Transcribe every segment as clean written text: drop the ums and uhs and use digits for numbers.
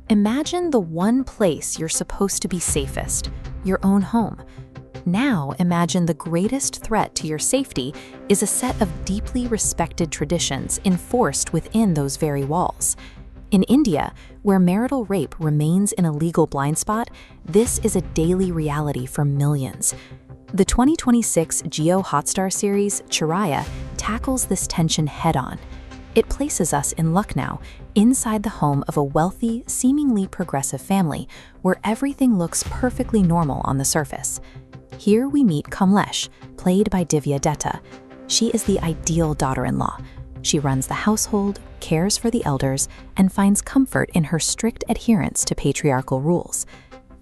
Imagine the one place you're supposed to be safest, your own home. Now imagine the greatest threat to your safety is a set of deeply respected traditions enforced within those very walls. In India, where marital rape remains an illegal blind spot, this is a daily reality for millions. The 2026 Geo Hotstar series, Chiraiya, tackles this tension head-on. It places us in Lucknow, inside the home of a wealthy, seemingly progressive family, where everything looks perfectly normal on the surface. Here we meet Kamlesh, played by Divya Dutta. She is the ideal daughter-in-law. She runs the household, cares for the elders, and finds comfort in her strict adherence to patriarchal rules.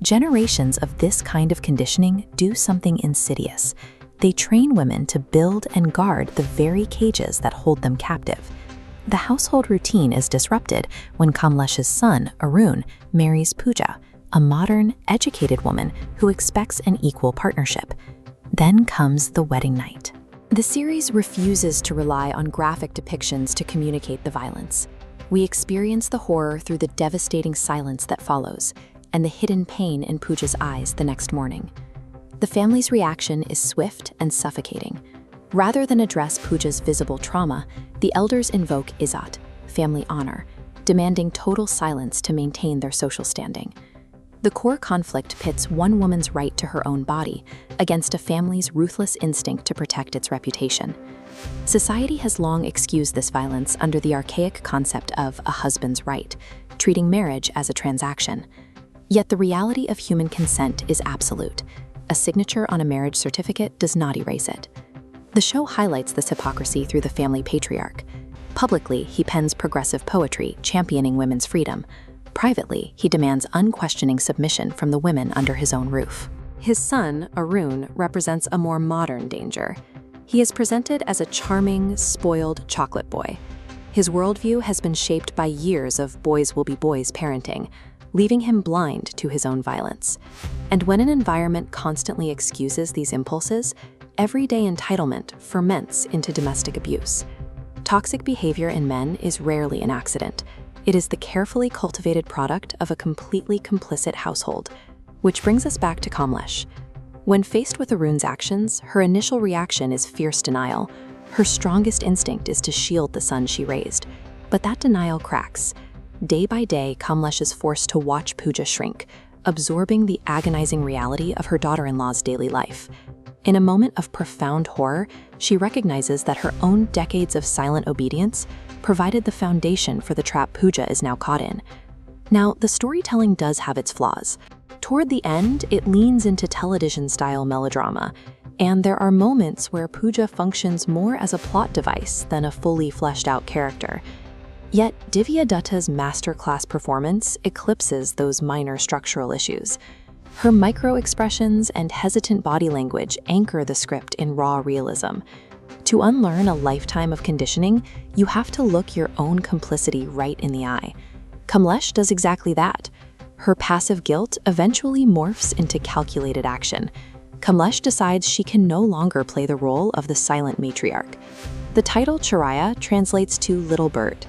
Generations of this kind of conditioning do something insidious. They train women to build and guard the very cages that hold them captive. The household routine is disrupted when Kamlesh's son, Arun, marries Pooja, a modern, educated woman who expects an equal partnership. Then comes the wedding night. The series refuses to rely on graphic depictions to communicate the violence. We experience the horror through the devastating silence that follows, and the hidden pain in Pooja's eyes the next morning. The family's reaction is swift and suffocating. Rather than address Pooja's visible trauma, the elders invoke Izzat, family honor, demanding total silence to maintain their social standing. The core conflict pits one woman's right to her own body against a family's ruthless instinct to protect its reputation. Society has long excused this violence under the archaic concept of a husband's right, treating marriage as a transaction. Yet the reality of human consent is absolute. A signature on a marriage certificate does not erase it. The show highlights this hypocrisy through the family patriarch. Publicly, he pens progressive poetry championing women's freedom. Privately, he demands unquestioning submission from the women under his own roof. His son, Arun, represents a more modern danger. He is presented as a charming, spoiled chocolate boy. His worldview has been shaped by years of boys will be boys parenting, leaving him blind to his own violence. And when an environment constantly excuses these impulses, everyday entitlement ferments into domestic abuse. Toxic behavior in men is rarely an accident. It is the carefully cultivated product of a completely complicit household. Which brings us back to Kamlesh. When faced with Arun's actions, her initial reaction is fierce denial. Her strongest instinct is to shield the son she raised. But that denial cracks. Day by day, Kamlesh is forced to watch Pooja shrink, absorbing the agonizing reality of her daughter-in-law's daily life. In a moment of profound horror, she recognizes that her own decades of silent obedience provided the foundation for the trap Pooja is now caught in. Now, the storytelling does have its flaws. Toward the end, it leans into television-style melodrama, and there are moments where Pooja functions more as a plot device than a fully fleshed-out character. Yet, Divya Dutta's masterclass performance eclipses those minor structural issues. Her micro-expressions and hesitant body language anchor the script in raw realism. To unlearn a lifetime of conditioning, you have to look your own complicity right in the eye. Kamlesh does exactly that. Her passive guilt eventually morphs into calculated action. Kamlesh decides she can no longer play the role of the silent matriarch. The title Chiraiya translates to little bird.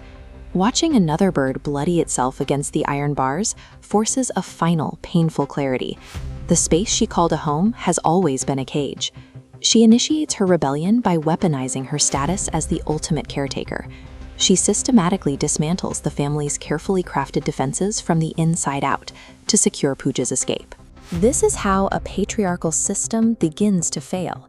Watching another bird bloody itself against the iron bars forces a final, painful clarity. The space she called a home has always been a cage. She initiates her rebellion by weaponizing her status as the ultimate caretaker. She systematically dismantles the family's carefully crafted defenses from the inside out to secure Pooja's escape. This is how a patriarchal system begins to fail.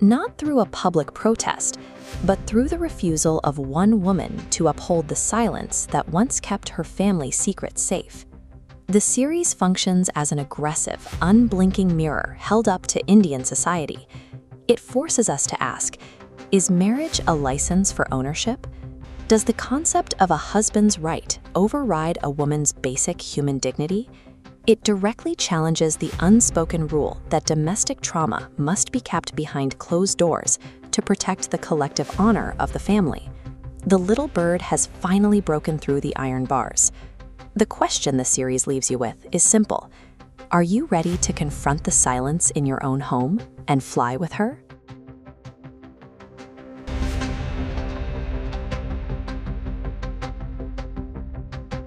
Not through a public protest, but through the refusal of one woman to uphold the silence that once kept her family secret safe. The series functions as an aggressive, unblinking mirror held up to Indian society. It forces us to ask, is marriage a license for ownership? Does the concept of a husband's right override a woman's basic human dignity? It directly challenges the unspoken rule that domestic trauma must be kept behind closed doors to protect the collective honor of the family. The little bird has finally broken through the iron bars. The question the series leaves you with is simple. Are you ready to confront the silence in your own home and fly with her?